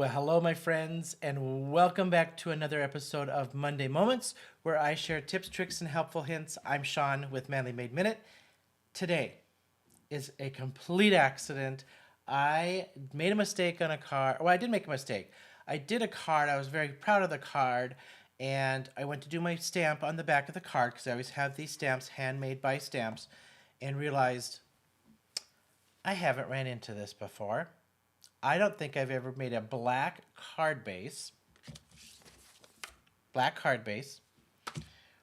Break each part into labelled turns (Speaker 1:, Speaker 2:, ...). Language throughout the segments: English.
Speaker 1: Well, hello, my friends, and welcome back to another episode of Monday Moments, where I share tips, tricks, and helpful hints. I'm Shawn with Manly Made Minute. Today is a complete accident. I made a mistake on a card. Well, I did make a mistake. I did a card. I was very proud of the card, and I went to do my stamp on the back of the card because I always have these stamps, handmade by stamps, and realized I haven't ran into this before. I don't think I've ever made a black card base.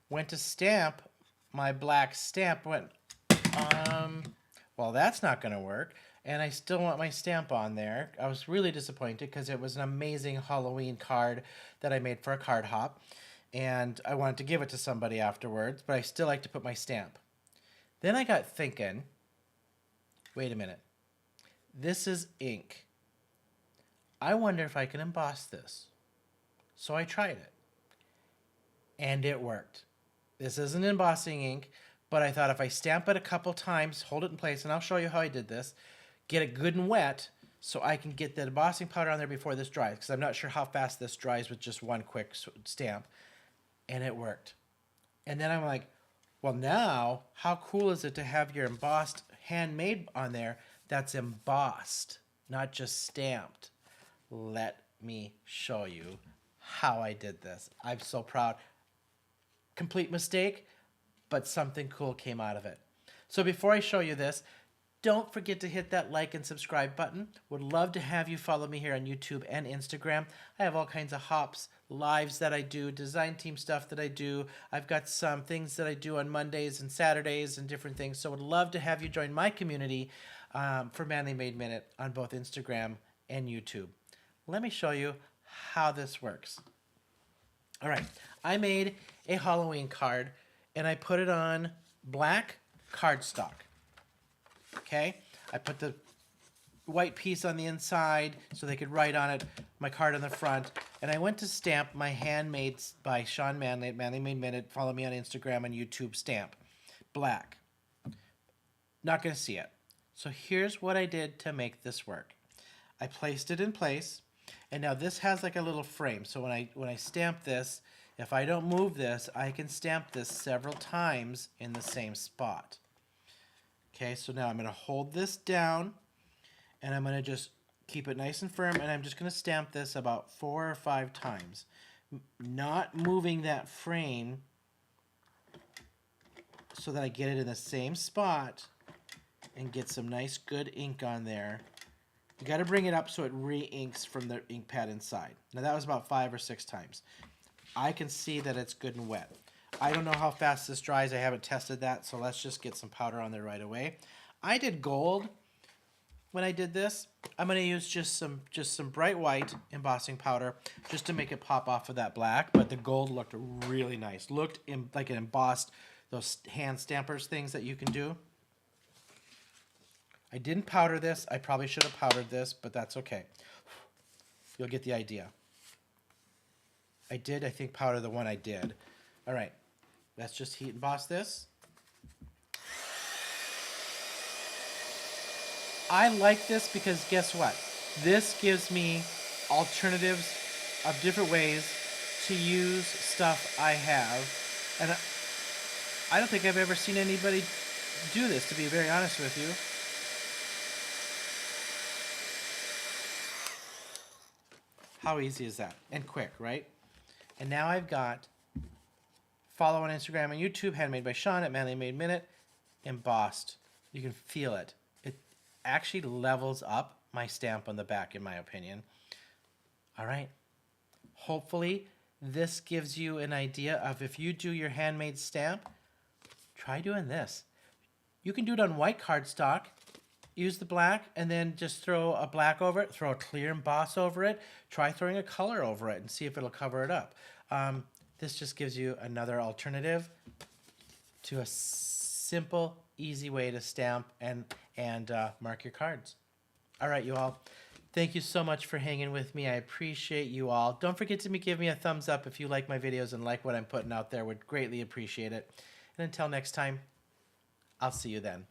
Speaker 1: Went to stamp my black stamp. Well, that's not going to work. And I still want my stamp on there. I was really disappointed because it was an amazing Halloween card that I made for a card hop. And I wanted to give it to somebody afterwards, but I still like to put my stamp. Then I got thinking, wait a minute. This is ink. I wonder if I can emboss this. So I tried it. And it worked. This isn't embossing ink, but I thought if I stamp it a couple times, hold it in place, and I'll show you how I did this, get it good and wet so I can get the embossing powder on there before this dries, because I'm not sure how fast this dries with just one quick stamp. And it worked. And then I'm like, well, now, how cool is it to have your embossed handmade on there that's embossed, not just stamped? Let me show you how I did this. I'm so proud. Complete mistake, but something cool came out of it. So before I show you this, don't forget to hit that like and subscribe button. Would love to have you follow me here on YouTube and Instagram. I have all kinds of hops, lives that I do, design team stuff that I do. I've got some things that I do on Mondays and Saturdays and different things. So would love to have you join my community for Manly Made Minute on both Instagram and YouTube. Let me show you how this works. All right, I made a Halloween card and I put it on black cardstock. Okay, I put the white piece on the inside so they could write on it, my card on the front, and I went to stamp my Handmade by Shawn Manley at Manly Made Minute. Follow me on Instagram and YouTube stamp. Black. Not going to see it. So here's what I did to make this work. I placed it in place. And now this has like a little frame. So when I stamp this, if I don't move this, I can stamp this several times in the same spot. Okay, so now I'm going to hold this down and I'm going to just keep it nice and firm, and I'm just going to stamp this about 4 or 5 times. Not moving that frame so that I get it in the same spot and get some nice good ink on there. You got to bring it up so it re-inks from the ink pad inside. Now that was about 5 or 6 times. I can see that it's good and wet. I don't know how fast this dries. I haven't tested that, so let's just get some powder on there right away. I did gold when I did this. I'm going to use just some bright white embossing powder just to make it pop off of that black, but the gold looked really nice. Looked like it embossed those hand stampers things that you can do. I didn't powder this. I probably should have powdered this, but that's okay. You'll get the idea. I did, I think, powder the one I did. All right, let's just heat emboss this. I like this because guess what? This gives me alternatives of different ways to use stuff I have. And I don't think I've ever seen anybody do this, to be very honest with you. How easy is that? And quick, right? And now I've got, follow on Instagram and YouTube, Handmade by Shawn at Manly Made Minute, embossed. You can feel it. It actually levels up my stamp on the back, in my opinion. All right. Hopefully, this gives you an idea of if you do your handmade stamp, try doing this. You can do it on white cardstock. Use the black and then just throw a black over it, throw a clear emboss over it, try throwing a color over it and see if it'll cover it up. This just gives you another alternative to a simple, easy way to stamp and mark your cards. All right, you all. Thank you so much for hanging with me. I appreciate you all. Don't forget to give me a thumbs up if you like my videos and like what I'm putting out there. Would greatly appreciate it. And until next time, I'll see you then.